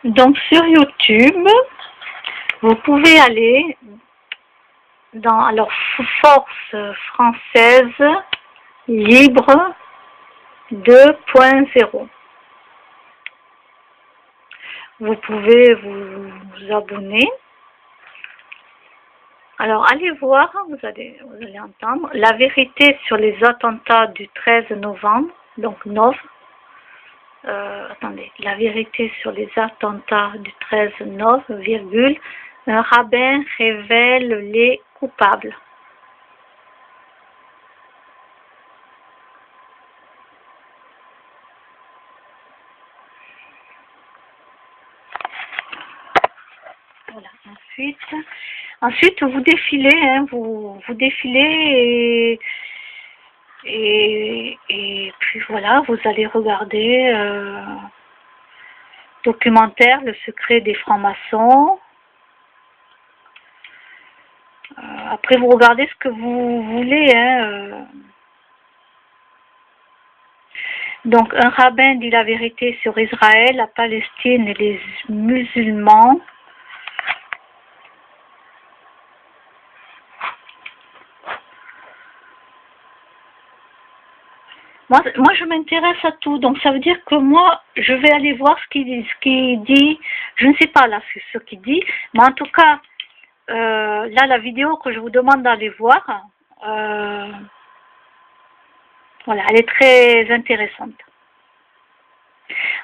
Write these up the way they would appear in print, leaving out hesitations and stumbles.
Donc sur YouTube, vous pouvez aller dans alors Force française libre 2.0. Vous pouvez vous abonner. Alors allez voir, vous allez entendre la vérité sur les attentats du 13 novembre, donc Nov. Attendez, la vérité sur les attentats du 13 Nov, virgule, un rabbin révèle les coupables. Voilà, ensuite vous défilez, hein, vous défilez et puis voilà, vous allez regarder documentaire Le secret des francs-maçons. Après vous regardez ce que vous voulez, hein. Donc un rabbin dit la vérité sur Israël, la Palestine et les musulmans. Moi, je m'intéresse à tout, donc ça veut dire que moi, je vais aller voir ce qu'il dit. Je ne sais pas là ce qu'il dit, mais en tout cas, là, la vidéo que je vous demande d'aller voir, voilà, elle est très intéressante.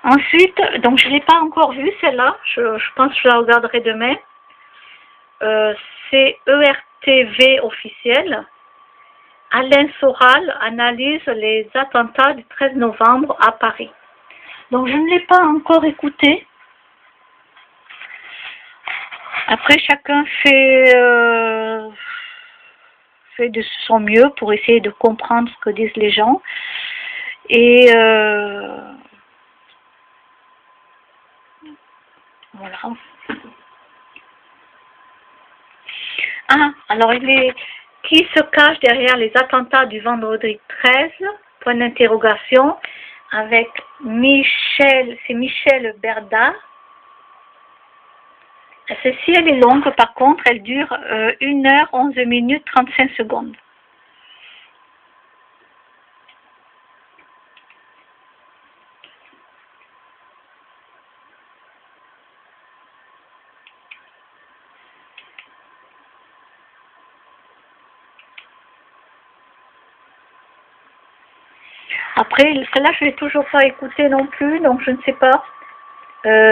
Ensuite, donc je ne l'ai pas encore vue celle-là, je pense que je la regarderai demain. C'est ERTV officiel. Alain Soral analyse les attentats du 13 novembre à Paris. Donc je ne l'ai pas encore écouté. Après chacun fait de son mieux pour essayer de comprendre ce que disent les gens. Et voilà. Ah, alors qui se cache derrière les attentats du vendredi 13, point d'interrogation, avec Michel Berda. Celle-ci, elle est longue, par contre, elle dure 1h11 35 secondes. Après, celle-là, je ne l'ai toujours pas écoutée non plus, donc je ne sais pas.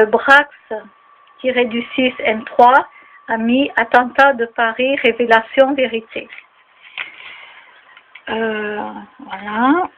Brax-du-6 M3 a mis attentat de Paris, révélation, vérité. Voilà.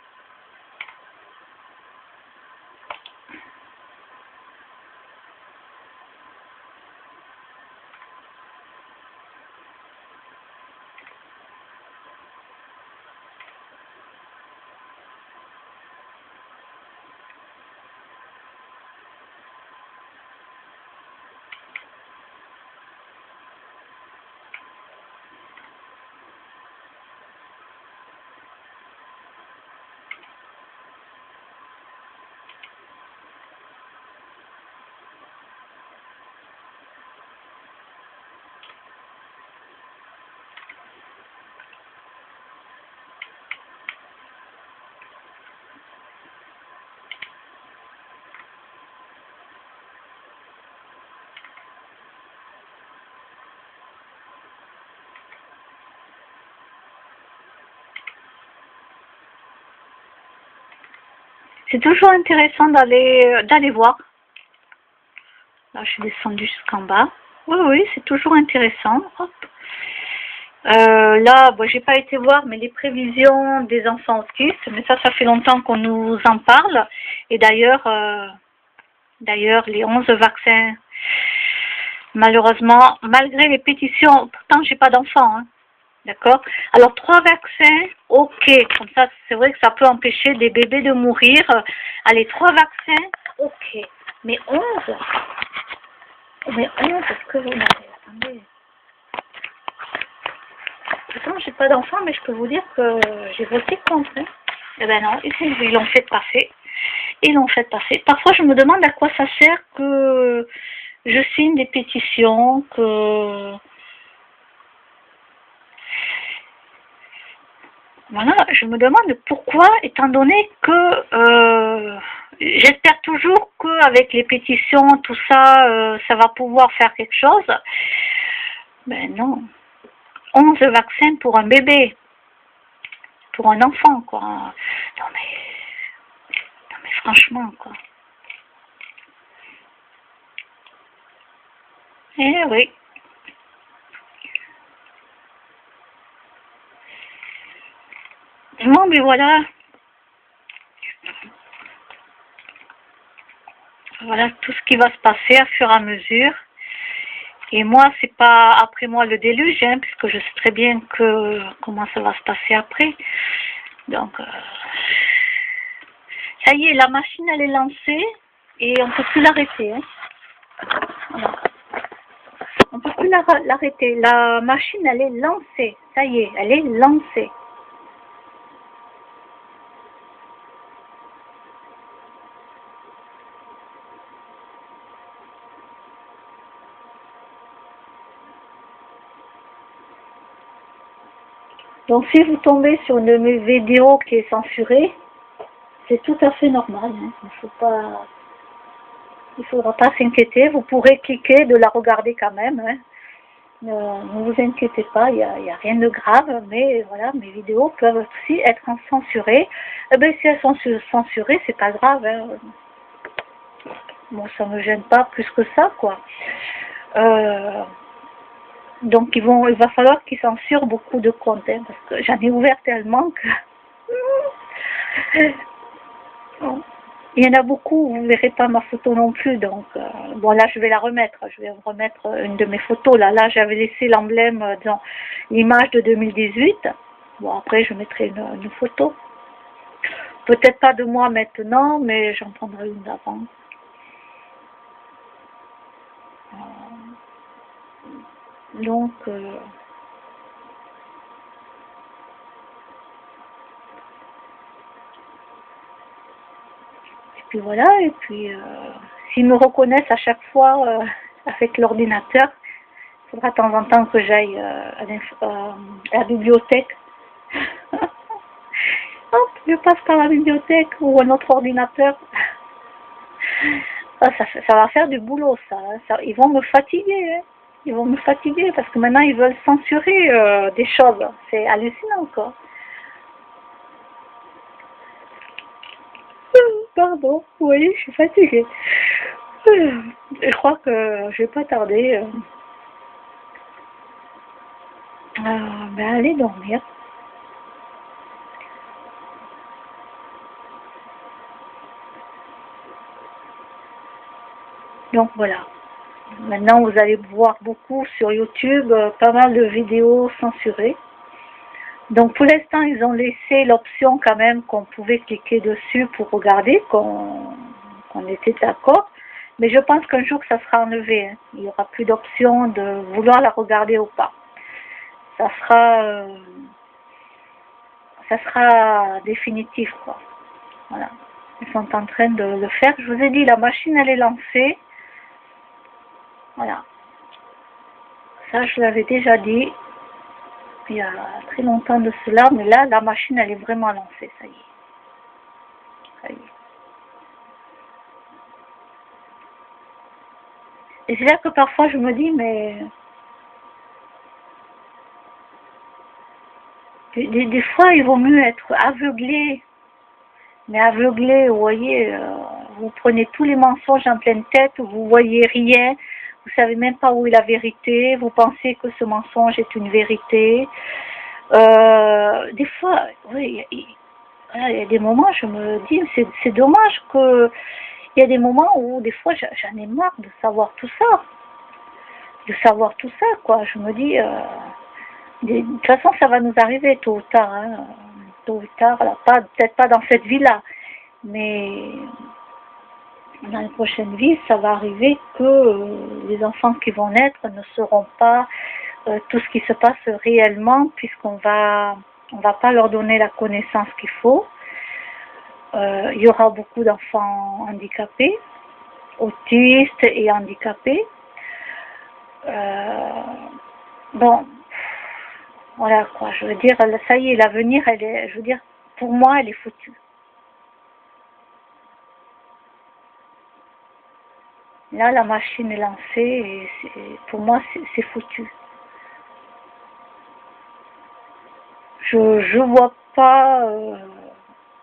C'est toujours intéressant d'aller voir. Là, je suis descendue jusqu'en bas. Oui, c'est toujours intéressant. Hop. Là, bon, j'ai pas été voir, mais les prévisions des enfants autistes, mais ça fait longtemps qu'on nous en parle. Et d'ailleurs, les 11 vaccins, malheureusement, malgré les pétitions, pourtant j'ai pas d'enfants, hein. D'accord. Alors 3 vaccins, ok, comme ça c'est vrai que ça peut empêcher des bébés de mourir. Allez, 3 vaccins, ok. Mais 11, est-ce que vous m'avez... Attendez. Pourtant j'ai pas d'enfants, mais je peux vous dire que j'ai voté contre. Hein. Eh ben non, ils l'ont fait passer. Ils l'ont fait passer. Parfois, je me demande à quoi ça sert que je signe des pétitions, que... Voilà, je me demande pourquoi, étant donné que j'espère toujours qu'avec les pétitions, tout ça, ça va pouvoir faire quelque chose. Ben non. 11 vaccins pour un bébé, pour un enfant, quoi. Non mais franchement, quoi. Eh oui. Bon, mais voilà. Voilà tout ce qui va se passer à fur et à mesure. Et moi, c'est pas après moi le déluge, hein, puisque je sais très bien que comment ça va se passer après. Donc, ça y est, la machine, elle est lancée et on peut plus l'arrêter. Hein. Voilà. On peut plus l'arrêter. La machine, elle est lancée. Ça y est, elle est lancée. Donc, si vous tombez sur une de mes vidéos qui est censurée, c'est tout à fait normal. Hein. Il faudra pas s'inquiéter. Vous pourrez cliquer de la regarder quand même. Hein. Ne vous inquiétez pas, il y a rien de grave, mais voilà, mes vidéos peuvent aussi être censurées. Eh bien, si elles sont censurées, c'est pas grave. Hein. Bon, ça me gêne pas plus que ça, quoi. Donc, il va falloir qu'ils censurent beaucoup de comptes, hein, parce que j'en ai ouvert tellement que... Bon. Il y en a beaucoup, vous ne verrez pas ma photo non plus, donc bon là je vais la remettre, je vais remettre une de mes photos, là j'avais laissé l'emblème dans l'image de 2018, bon après je mettrai une photo, peut-être pas de moi maintenant, mais j'en prendrai une d'avant. Donc puis voilà, et puis s'ils me reconnaissent à chaque fois avec l'ordinateur, il faudra de temps en temps que j'aille à la bibliothèque. Hop, je passe par la bibliothèque ou un autre ordinateur. Ça va faire du boulot, ça. Ils vont me fatiguer, hein. Ils vont me fatiguer parce que maintenant ils veulent censurer des choses. C'est hallucinant, quoi. Pardon, oui, je suis fatiguée. Je crois que je vais pas tarder à aller dormir. Donc voilà. Maintenant, vous allez voir beaucoup sur YouTube, pas mal de vidéos censurées. Donc pour l'instant, ils ont laissé l'option quand même qu'on pouvait cliquer dessus pour regarder, qu'on était d'accord. Mais je pense qu'un jour, ça sera enlevé. Hein. Il n'y aura plus d'option de vouloir la regarder ou pas. Ça sera définitif, quoi. Voilà. Ils sont en train de le faire. Je vous ai dit, la machine, elle est lancée. Voilà. Ça, je l'avais déjà dit il y a très longtemps de cela, mais là, la machine, elle est vraiment lancée, ça y est. Ça y est. Et c'est là que parfois, je me dis, mais... Des fois, il vaut mieux être aveuglé. Mais aveuglé, vous voyez, vous prenez tous les mensonges en pleine tête, vous voyez rien, vous savez même pas où est la vérité, vous pensez que ce mensonge est une vérité. Des fois, oui, il y a des moments, je me dis, c'est dommage que... Il y a des moments où, des fois, j'en ai marre de savoir tout ça. De savoir tout ça, quoi. Je me dis, de toute façon, ça va nous arriver tôt ou tard. Hein. Tôt ou tard, peut-être pas dans cette vie-là. Mais dans les prochaines vies, ça va arriver que les enfants qui vont naître ne sauront pas tout ce qui se passe réellement, puisqu'on va pas leur donner la connaissance qu'il faut. il y aura beaucoup d'enfants handicapés, autistes et handicapés. Bon, voilà quoi, je veux dire, ça y est, l'avenir, je veux dire, pour moi, elle est foutue. Là, la machine est lancée et pour moi, c'est foutu. Je vois pas, en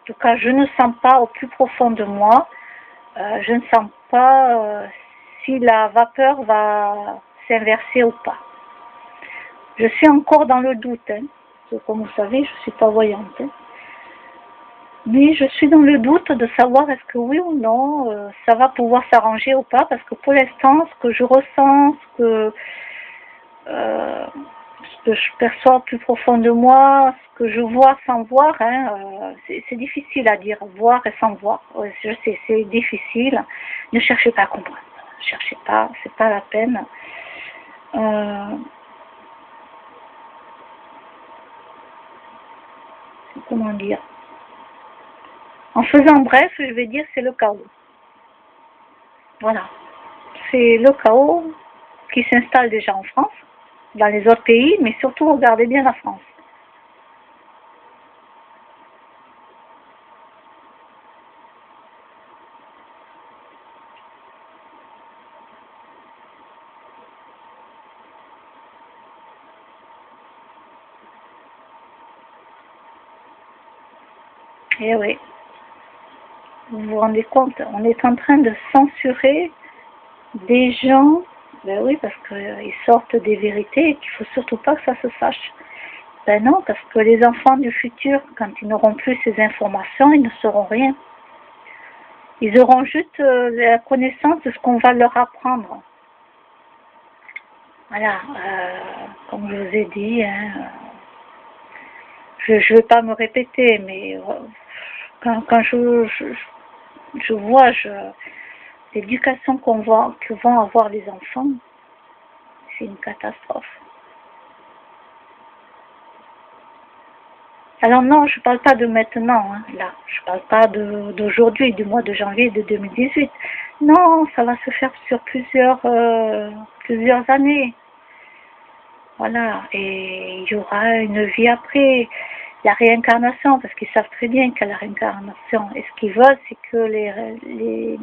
tout cas, je ne sens pas au plus profond de moi, je ne sens pas si la vapeur va s'inverser ou pas. Je suis encore dans le doute, hein. Comme vous savez, je ne suis pas voyante. Hein. Mais je suis dans le doute de savoir est-ce que oui ou non, ça va pouvoir s'arranger ou pas, parce que pour l'instant, ce que je ressens, ce que je perçois au plus profond de moi, ce que je vois sans voir, hein, c'est difficile à dire, voir et sans voir. Je sais, c'est difficile. Ne cherchez pas à comprendre. Ne cherchez pas, c'est pas la peine. Comment dire? En faisant bref, je vais dire c'est le chaos. Voilà. C'est le chaos qui s'installe déjà en France, dans les autres pays, mais surtout regardez bien la France. Et oui, vous vous rendez compte, on est en train de censurer des gens, ben oui, parce qu'ils sortent des vérités et qu'il ne faut surtout pas que ça se sache. Ben non, parce que les enfants du futur, quand ils n'auront plus ces informations, ils ne sauront rien. Ils auront juste la connaissance de ce qu'on va leur apprendre. Voilà, comme je vous ai dit, hein, je ne vais pas me répéter, mais quand je vois l'éducation que vont avoir les enfants, c'est une catastrophe. Alors non, je ne parle pas de maintenant, hein, là. Je ne parle pas d'aujourd'hui, du mois de janvier de 2018. Non, ça va se faire sur plusieurs années. Voilà, et il y aura une vie après. La réincarnation, parce qu'ils savent très bien qu'il y a la réincarnation. Et ce qu'ils veulent, c'est que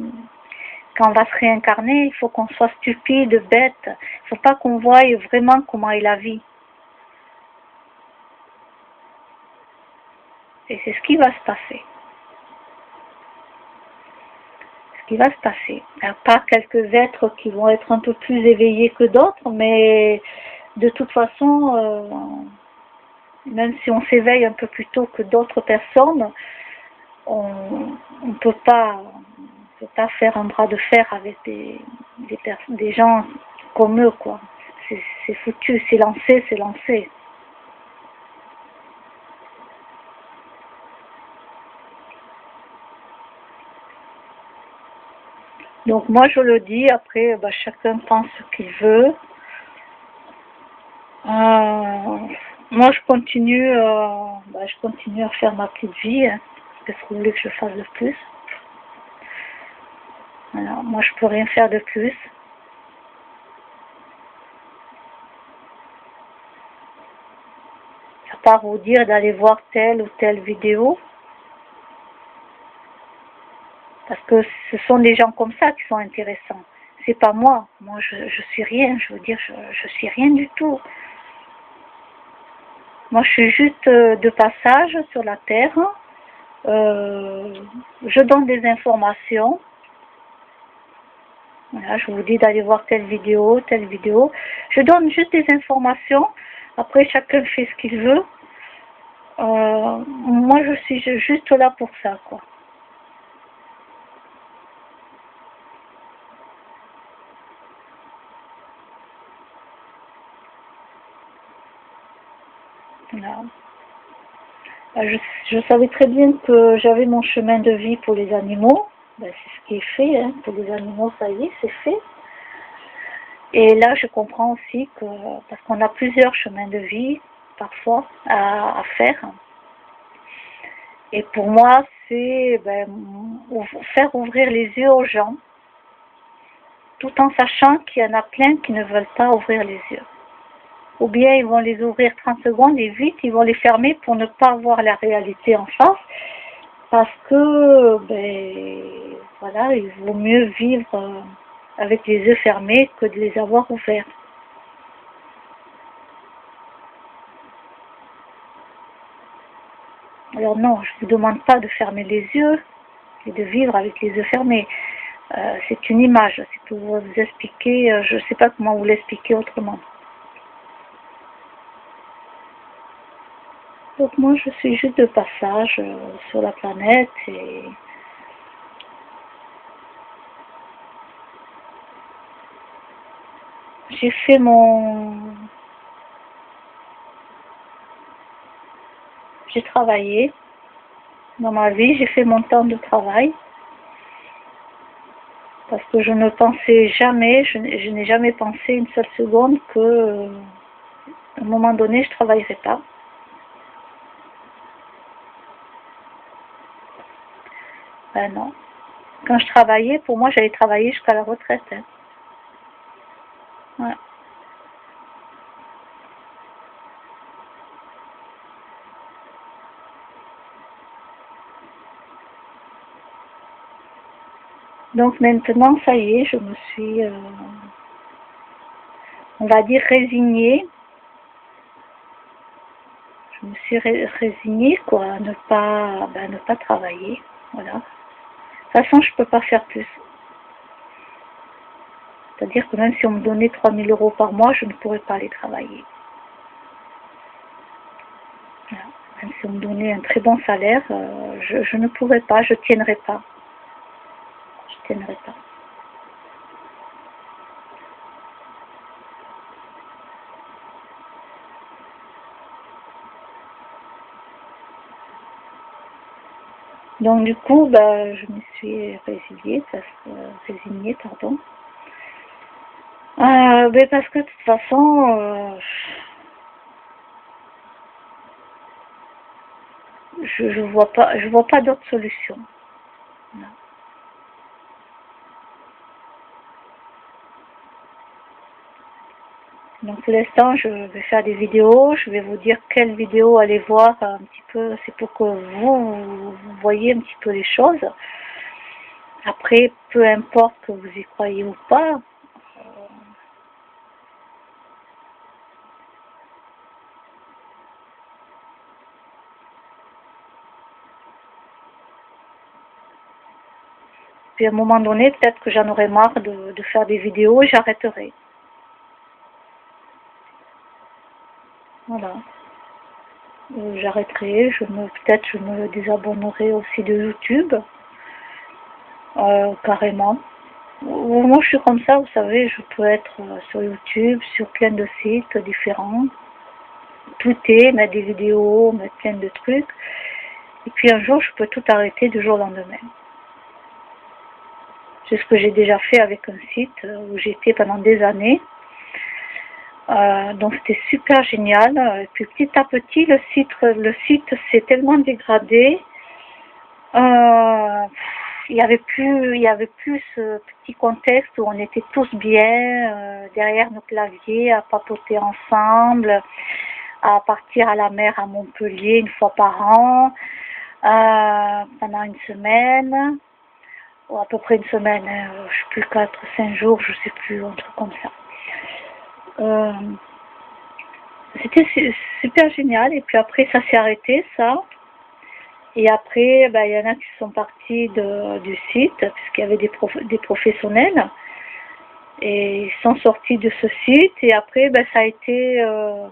quand on va se réincarner, il faut qu'on soit stupide, bête. Il ne faut pas qu'on voie vraiment comment est la vie. Et c'est ce qui va se passer. Ce qui va se passer. À part quelques êtres qui vont être un peu plus éveillés que d'autres, mais de toute façon, même si on s'éveille un peu plus tôt que d'autres personnes, on ne peut pas faire un bras de fer avec des gens comme eux, quoi. C'est foutu, c'est lancé, c'est lancé. Donc moi je le dis, après chacun pense ce qu'il veut. Moi je continue à faire ma petite vie, hein. Qu'est-ce que vous voulez que je fasse de plus? Voilà, moi je peux rien faire de plus. À part vous dire d'aller voir telle ou telle vidéo. Parce que ce sont des gens comme ça qui sont intéressants. C'est pas moi. Moi, je suis rien. Je veux dire, je suis rien du tout. Moi, je suis juste de passage sur la terre. Je donne des informations. Voilà, je vous dis d'aller voir telle vidéo, telle vidéo. Je donne juste des informations. Après, chacun fait ce qu'il veut. Moi, je suis juste là pour ça, quoi. Voilà. Je savais très bien que j'avais mon chemin de vie pour les animaux. C'est ce qui est fait, hein. Pour les animaux, ça y est, c'est fait. Et là, je comprends aussi que, parce qu'on a plusieurs chemins de vie, parfois, à faire. Et pour moi, c'est faire ouvrir les yeux aux gens, tout en sachant qu'il y en a plein qui ne veulent pas ouvrir les yeux. Ou bien ils vont les ouvrir 30 secondes et vite ils vont les fermer pour ne pas voir la réalité en face, parce que voilà, il vaut mieux vivre avec les yeux fermés que de les avoir ouverts. Alors non, je ne vous demande pas de fermer les yeux et de vivre avec les yeux fermés. C'est une image, c'est pour vous expliquer, je ne sais pas comment vous l'expliquer autrement. Donc moi je suis juste de passage sur la planète et j'ai fait j'ai travaillé dans ma vie, j'ai fait mon temps de travail. Parce que je ne pensais jamais, je n'ai jamais pensé une seule seconde que, à un moment donné, je ne travaillerais pas. Ben non. Quand je travaillais, pour moi, j'allais travailler jusqu'à la retraite. Hein. Ouais. Donc maintenant, ça y est, je me suis, on va dire, résignée. Je me suis résignée, quoi, à ne pas travailler. Voilà. De toute façon, je ne peux pas faire plus. C'est-à-dire que même si on me donnait 3 000 € par mois, je ne pourrais pas aller travailler. Voilà. Même si on me donnait un très bon salaire, je ne pourrais pas, je ne tiendrais pas. Je ne tiendrais pas. Donc du coup, je me suis résignée, pardon. Parce que de toute façon, je vois pas d'autre solution. Non. Donc pour l'instant, je vais faire des vidéos, je vais vous dire quelles vidéos aller voir un petit peu, c'est pour que vous voyez un petit peu les choses. Après, peu importe que vous y croyez ou pas, puis à un moment donné, peut-être que j'en aurai marre de faire des vidéos et j'arrêterai. Voilà. J'arrêterai, peut-être je me désabonnerai aussi de YouTube, carrément. Moi je suis comme ça, vous savez, je peux être sur YouTube, sur plein de sites différents, tweeter, mettre des vidéos, mettre plein de trucs, et puis un jour je peux tout arrêter du jour au lendemain. C'est ce que j'ai déjà fait avec un site où j'étais pendant des années. Donc c'était super génial. Et puis petit à petit, le site s'est tellement dégradé. Il y avait plus ce petit contexte où on était tous bien derrière nos claviers à papoter ensemble, à partir à la mer à Montpellier une fois par an pendant une semaine, ou à peu près une semaine, je sais plus, 4-5 jours, je sais plus, un truc comme ça. C'était super génial, et puis après ça s'est arrêté, ça. Et après, il y en a qui sont partis du site, puisqu'il y avait des professionnels, et ils sont sortis de ce site, et après, ça a été, ça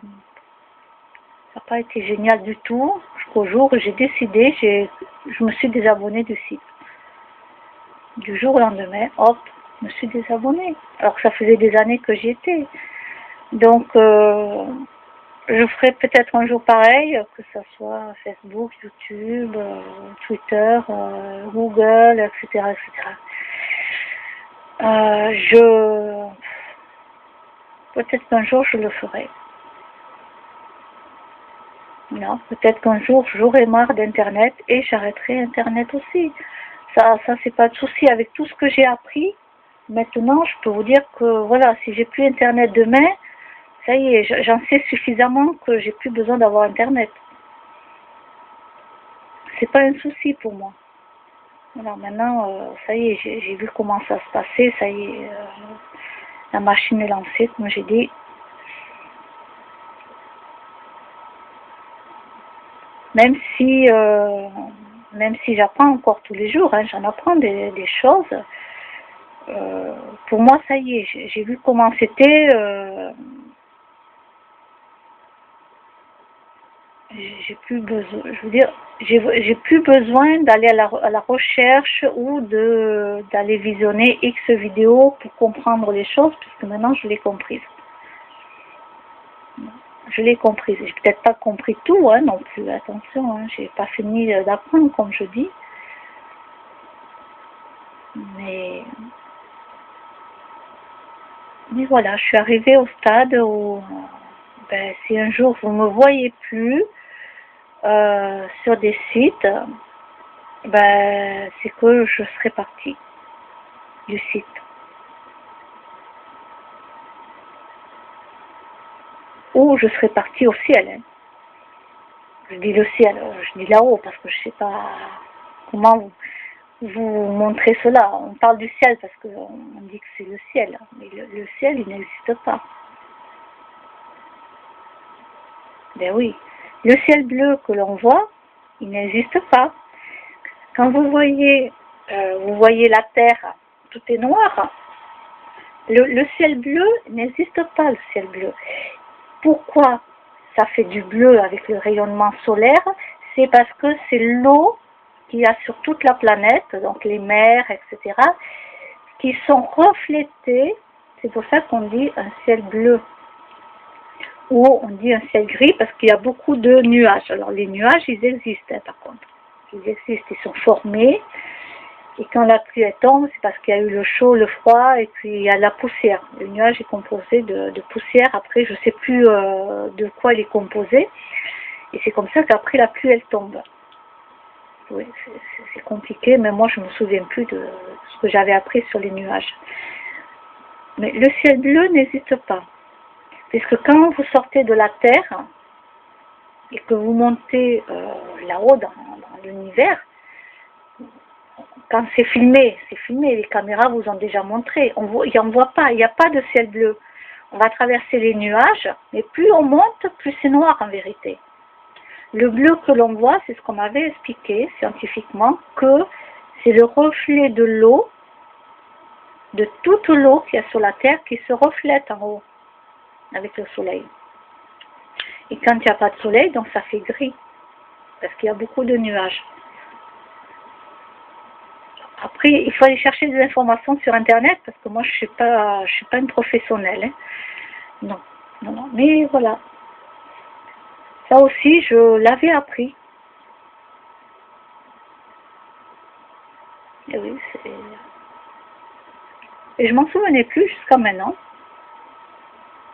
n'a pas été génial du tout, jusqu'au jour où j'ai décidé, je me suis désabonnée du site. Du jour au lendemain, hop, je me suis désabonnée, alors que ça faisait des années que j'y étais. Donc, je ferai peut-être un jour pareil, que ce soit Facebook, YouTube, Twitter, Google, etc. etc. Peut-être qu'un jour je le ferai. Voilà, peut-être qu'un jour j'aurai marre d'Internet et j'arrêterai Internet aussi. Ça c'est pas de souci. Avec tout ce que j'ai appris, maintenant je peux vous dire que voilà, si j'ai plus Internet demain, ça y est, j'en sais suffisamment que j'ai plus besoin d'avoir Internet. C'est pas un souci pour moi. Voilà, maintenant, ça y est, j'ai vu comment ça se passait, ça y est, la machine est lancée, comme j'ai dit. Même si j'apprends encore tous les jours, hein, j'en apprends des choses. Pour moi, ça y est, j'ai vu comment c'était. J'ai plus besoin, je veux dire, j'ai plus besoin d'aller à la recherche ou d'aller visionner X vidéos pour comprendre les choses, puisque maintenant je l'ai comprise. Je l'ai comprise. J'ai peut-être pas compris tout, hein, non plus. Attention, hein, j'ai pas fini d'apprendre, comme je dis. Mais voilà, je suis arrivée au stade où, ben, si un jour vous me voyez plus sur des sites, ben, c'est que je serai partie du site. Ou je serai partie au ciel. Hein. Je dis le ciel, je dis là-haut parce que je sais pas comment vous montrer cela. On parle du ciel parce qu'on dit que c'est le ciel, mais le ciel, il n'existe pas. Ben oui, le ciel bleu que l'on voit, il n'existe pas. Quand vous voyez la terre, tout est noir. Le ciel bleu n'existe pas, le ciel bleu. Pourquoi ça fait du bleu avec le rayonnement solaire? C'est parce que c'est l'eau qu'il y a sur toute la planète, donc les mers, etc., qui sont reflétées. C'est pour ça qu'on dit un ciel bleu. Ou on dit un ciel gris parce qu'il y a beaucoup de nuages. Alors les nuages, ils existent, hein, par contre. Ils existent, ils sont formés. Et quand la pluie tombe, c'est parce qu'il y a eu le chaud, le froid, et puis il y a la poussière. Le nuage est composé de poussière. Après, je ne sais plus de quoi il est composé. Et c'est comme ça qu'après la pluie, elle tombe. Oui, c'est compliqué, mais moi, je ne me souviens plus de ce que j'avais appris sur les nuages. Mais le ciel bleu n'existe pas. Puisque quand vous sortez de la Terre, et que vous montez là-haut dans l'univers, quand c'est filmé, les caméras vous ont déjà montré, il n'y en voit pas, il n'y a pas de ciel bleu. On va traverser les nuages, mais plus on monte, plus c'est noir en vérité. Le bleu que l'on voit, c'est ce qu'on m'avait expliqué scientifiquement, que c'est le reflet de l'eau, de toute l'eau qu'il y a sur la Terre qui se reflète en haut, avec le soleil. Et quand il n'y a pas de soleil, donc ça fait gris, parce qu'il y a beaucoup de nuages. Après, il faut aller chercher des informations sur Internet, parce que moi, je suis pas une professionnelle. Hein. Non, mais voilà. Ça aussi, je l'avais appris. Et oui, et je m'en souvenais plus jusqu'à maintenant.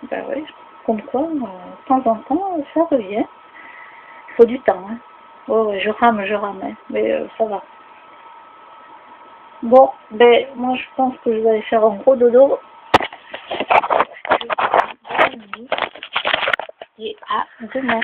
Ben oui, comme quoi, de temps en temps, ça revient. Il faut du temps. Hein. Oh, je rame, hein. Mais ça va. Bon, ben, moi je pense que je vais aller faire un gros dodo. Et à demain.